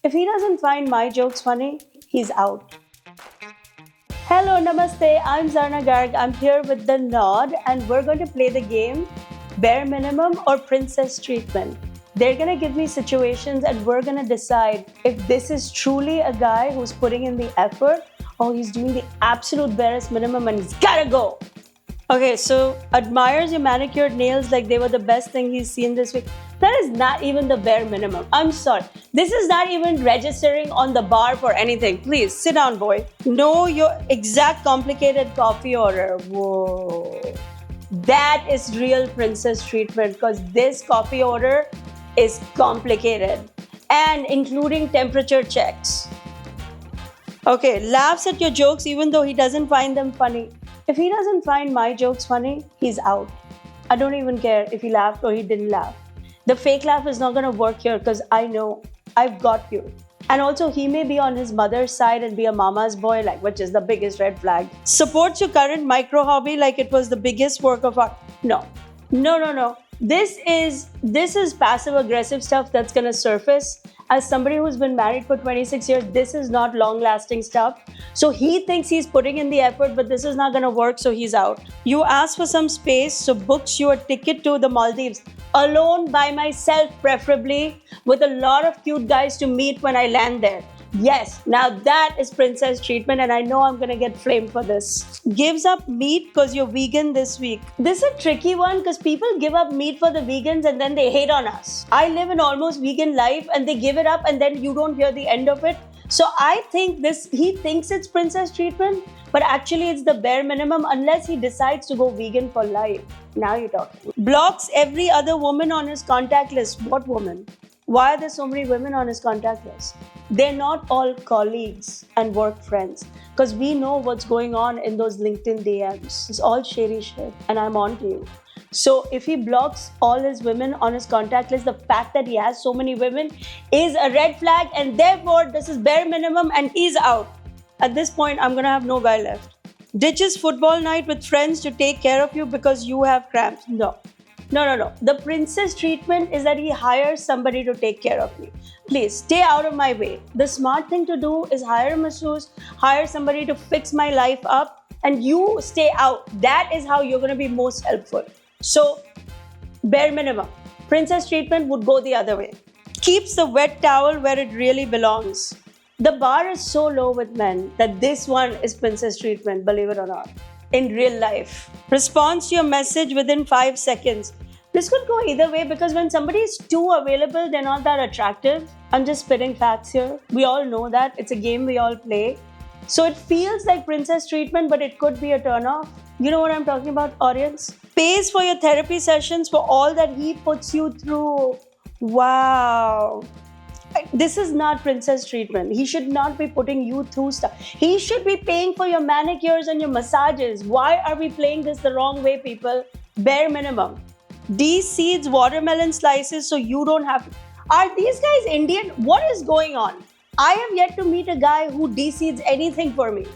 If he doesn't find my jokes funny, he's out. Hello, namaste. I'm Zarna Garg. I'm here with the Nod, and we're going to play the game Bare Minimum or Princess Treatment. They're going to give me situations, and we're going to decide if this is truly a guy who's putting in the effort or he's doing the absolute barest minimum and he's gotta go. Okay, so admires your manicured nails like they were the best thing he's seen this week. That is not even the bare minimum. I'm sorry. This is not even registering on the bar for anything. Please sit down, boy. Know your exact complicated coffee order. Whoa. That is real princess treatment because this coffee order is complicated and including temperature checks. Okay, laughs at your jokes even though he doesn't find them funny. If he doesn't find my jokes funny, he's out. I don't even care if he laughed or he didn't laugh. The fake laugh is not going to work here because I know I've got you. And also, he may be on his mother's side and be a mama's boy, like which is the biggest red flag. Supports your current micro hobby like it was the biggest work of art. No, no. This is passive aggressive stuff that's going to surface. As somebody who's been married for 26 years, this is not long lasting stuff. So he thinks he's putting in the effort, but this is not going to work, so he's out. You ask for some space, so books you a ticket to the Maldives. Alone by myself, preferably, with a lot of cute guys to meet when I land there. Yes, now that is princess treatment, and I know I'm gonna get flamed for this. Gives up meat because you're vegan this week. This is a tricky one because people give up meat for the vegans and then they hate on us. I live an almost vegan life and they give it up and then you don't hear the end of it. So I think he thinks it's princess treatment, but actually it's the bare minimum unless he decides to go vegan for life. Now you're talking. Blocks every other woman on his contact list. What woman? Why are there so many women on his contact list? They're not all colleagues and work friends because we know what's going on in those LinkedIn DMs. It's all shady shit and I'm on to you. So if he blocks all his women on his contact list, the fact that he has so many women is a red flag and therefore this is bare minimum and he's out. At this point, I'm going to have no guy left. Ditches football night with friends to take care of you because you have cramps. No. The princess treatment is that he hires somebody to take care of me. Please stay out of my way. The smart thing to do is hire a masseuse, hire somebody to fix my life up, and you stay out. That is how you're going to be most helpful. So, bare minimum. Princess treatment would go the other way. Keeps the wet towel where it really belongs. The bar is so low with men that this one is princess treatment, believe it or not, in real life. Responds to your message within 5 seconds. This could go either way because when somebody is too available, they're not that attractive. I'm just spitting facts here. We all know that. It's a game we all play. So it feels like princess treatment, but it could be a turnoff. You know what I'm talking about, audience? Pays for your therapy sessions for all that he puts you through. Wow. This is not princess treatment. He should not be putting you through stuff. He should be paying for your manicures and your massages. Why are we playing this the wrong way, people? Bare minimum. De-seeds watermelon slices so you don't have to. Are these guys Indian? What is going on? I have yet to meet a guy who de-seeds anything for me.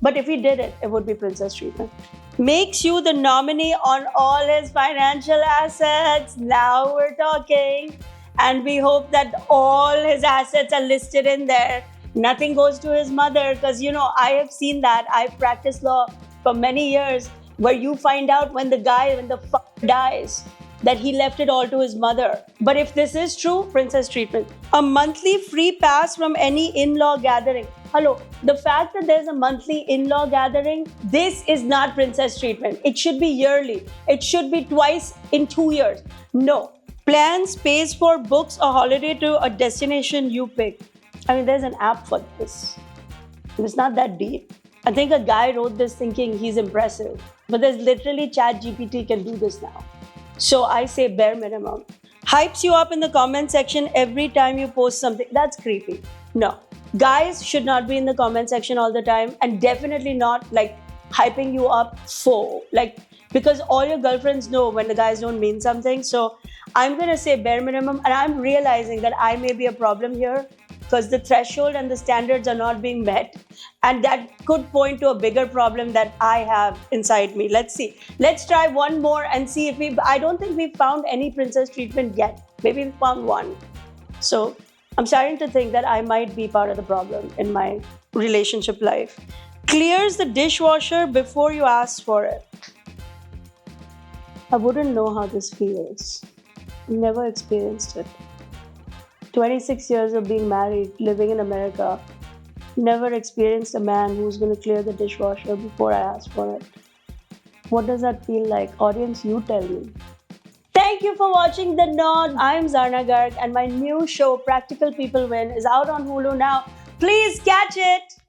But if he did it, it would be princess treatment. Makes you the nominee on all his financial assets. Now we're talking. And we hope that all his assets are listed in there. Nothing goes to his mother because, I have seen that. I've practiced law for many years where you find out when the dies that he left it all to his mother. But if this is true, princess treatment. A monthly free pass from any in-law gathering. Hello, the fact that there's a monthly in-law gathering, this is not princess treatment. It should be yearly. It should be twice in 2 years. No. Plans, pays for books, a holiday to a destination you pick. I mean, there's an app for this. It's not that deep. I think a guy wrote this thinking he's impressive. But there's literally ChatGPT can do this now. So I say bare minimum. Hypes you up in the comment section every time you post something. That's creepy. No. Guys should not be in the comment section all the time and definitely not hyping you up because all your girlfriends know when the guys don't mean something. So I'm going to say bare minimum, and I'm realizing that I may be a problem here because the threshold and the standards are not being met. And that could point to a bigger problem that I have inside me. Let's see. Let's try one more and see if I don't think we've found any princess treatment yet. Maybe we found one. So I'm starting to think that I might be part of the problem in my relationship life. Clears the dishwasher before you ask for it. I wouldn't know how this feels. Never experienced it. 26 years of being married, living in America, never experienced a man who's going to clear the dishwasher before I ask for it. What does that feel like? Audience, you tell me. Thank you for watching The Nod. I'm Zarna Garg, and my new show, Practical People Win, is out on Hulu now. Please catch it!